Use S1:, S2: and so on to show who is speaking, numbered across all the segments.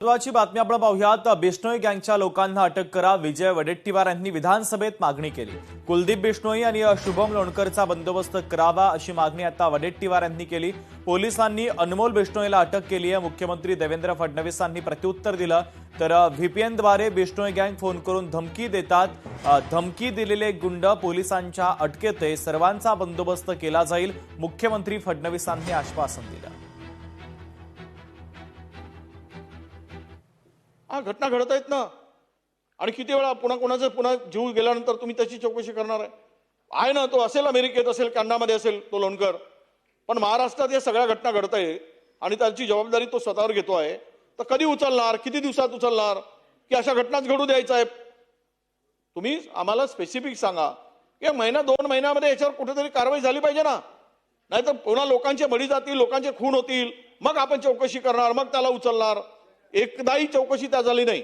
S1: महत्त्वाची बातमी आपण पाहूयात। बिश्नोई गँगच्या लोकांना अटक करा, विजय वडेट्टीवार यांनी विधानसभेत मागणी केली। कुलदीप बिश्नोई आणि शुभम लोणकरचा बंदोबस्त करावा अशी मागणी आता वडेट्टीवार यांनी केली। पोलिसांनी अनमोल बिश्नोईला अटक केली आहे। मुख्यमंत्री देवेंद्र फडणवीसांनी प्रत्युत्तर दिलं तर व्हीपीएनद्वारे बिश्नोई गँग फोन करून धमकी देतात। धमकी दिलेले गुंड पोलिसांच्या अटकेत आहे, सर्वांचा बंदोबस्त केला जाईल, मुख्यमंत्री फडणवीसांनी आश्वासन दिलं।
S2: घटना घडत आहेत ना, आणि किती वेळा पुन्हा पुन्हा जीव गेल्यानंतर तुम्ही त्याची चौकशी करणार आहे ना। तो असेल अमेरिकेत, असेल कॅनडामध्ये, असेल तो लोणकर, पण महाराष्ट्रात या सगळ्या घटना घडत आहे आणि त्याची जबाबदारी तो स्वतःवर घेतो आहे। तर कधी उचलणार, किती दिवसात उचलणार, की अशा घटनाच घडू द्यायचा आहे? तुम्ही आम्हाला स्पेसिफिक सांगा। एक महिना 2 महिन्यामध्ये याच्यावर कुठेतरी कारवाई झाली पाहिजे ना, नाहीतर पुन्हा लोकांचे बळी जातील, लोकांचे खून होतील, मग आपण चौकशी करणार, मग त्याला उचलणार। एकदाही चौकशी त्या झाली नाही।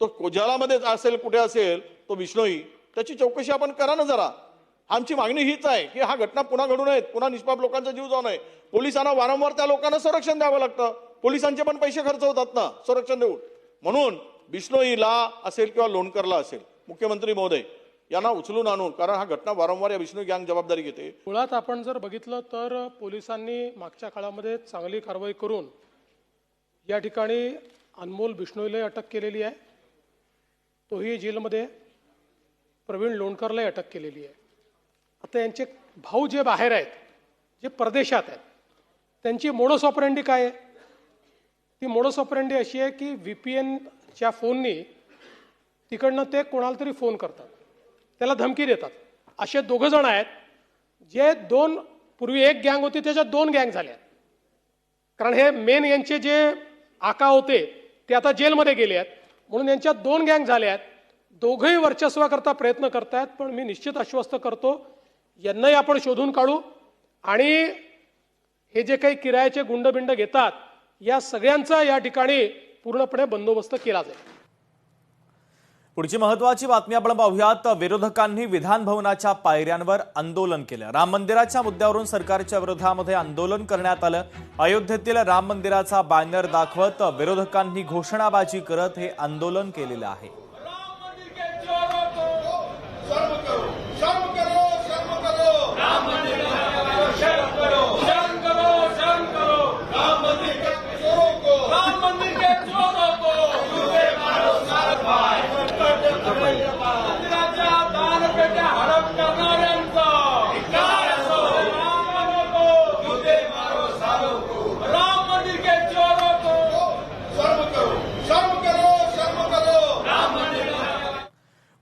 S2: तो कोजालामध्ये असेल, कुठे असेल तो बिश्नोई, त्याची चौकशी आपण करा ना जरा। आमची मागणी हीच आहे की हा घटना पुन्हा घडू नयेत, पुन्हा निष्पाप लोकांचा जीव जाऊ नये। पोलिसांना वारंवार त्या लोकांना संरक्षण द्यावं लागतं, पोलिसांचे पण पैसे खर्च होतात ना संरक्षण देऊन। म्हणून बिश्नोईला असेल किंवा लोणकरला असेल, मुख्यमंत्री महोदय यांना उचलून आणून, कारण हा घटना वारंवार या बिश्नोई गँग जबाबदारी घेते।
S3: मुळात आपण जर बघितलं तर पोलिसांनी मागच्या काळामध्ये चांगली कारवाई करून या ठिकाणी अनमोल बिश्नोईला अटक केलेली आहे, तोही जेलमध्ये। प्रवीण लोणकरला अटक केलेली आहे। आता यांचे भाऊ जे बाहेर आहेत, जे परदेशात आहेत, त्यांची मोडस ऑपरेंडी काय आहे? ती मोडस ऑपरेंडी अशी आहे की व्हीपीएनच्या फोननी तिकडनं ते कोणाला तरी फोन करतात, त्याला धमकी देतात। असे 2 जण आहेत जे पूर्वी एक गँग होती, त्याच्यात 2 गँग झाल्या। कारण हे मेन यांचे जे आका होते ते आता जेलमध्ये गेले आहेत, म्हणून यांच्यात 2 गँग झाले आहेत। दोघेही वर्चस्वाकरता प्रयत्न करतायत, पण मी निश्चित आश्वस्त करतो यांनाही आपण शोधून काढू आणि हे जे काही किरायाचे गुंडबिंड घेतात या सगळ्यांचा या ठिकाणी पूर्णपणे बंदोबस्त केला जाईल।
S1: पुढची महत्त्वाची बातमी आपण पाहूयात। विरोधकांनी विधान भवनाच्या पायऱ्यांवर आंदोलन केलं। राम मंदिराच्या मुद्द्यावरून सरकारच्या विरोधामध्ये आंदोलन करण्यात आलं। अयोध्येतील राम मंदिराचा बॅनर दाखवत विरोधकांनी घोषणाबाजी करत हे आंदोलन केलेलं आहे।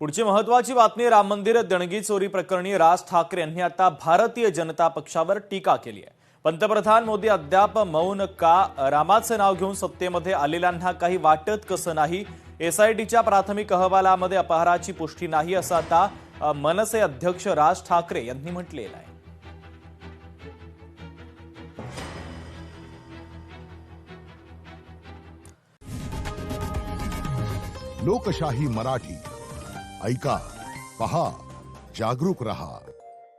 S1: पुढची महत्त्वाची बातमी। राम मंदिर देणगी चोरी प्रकरणी राज ठाकरे यांनी आता भारतीय जनता पक्षावर टीका केली आहे। पंतप्रधान मोदी अद्याप मौन का? रामाचे नाव घेऊन सत्तेमध्ये आलेल्यांना काही वाटत कसं नाही? एसआयटीच्या प्राथमिक अहवालामध्ये अपहाराची पुष्टी नाही, असं आता मनसे अध्यक्ष राज ठाकरे यांनी म्हटलेलं आहे।
S4: लोकशाही मराठी ऐका, पहा, जागरूक रहा।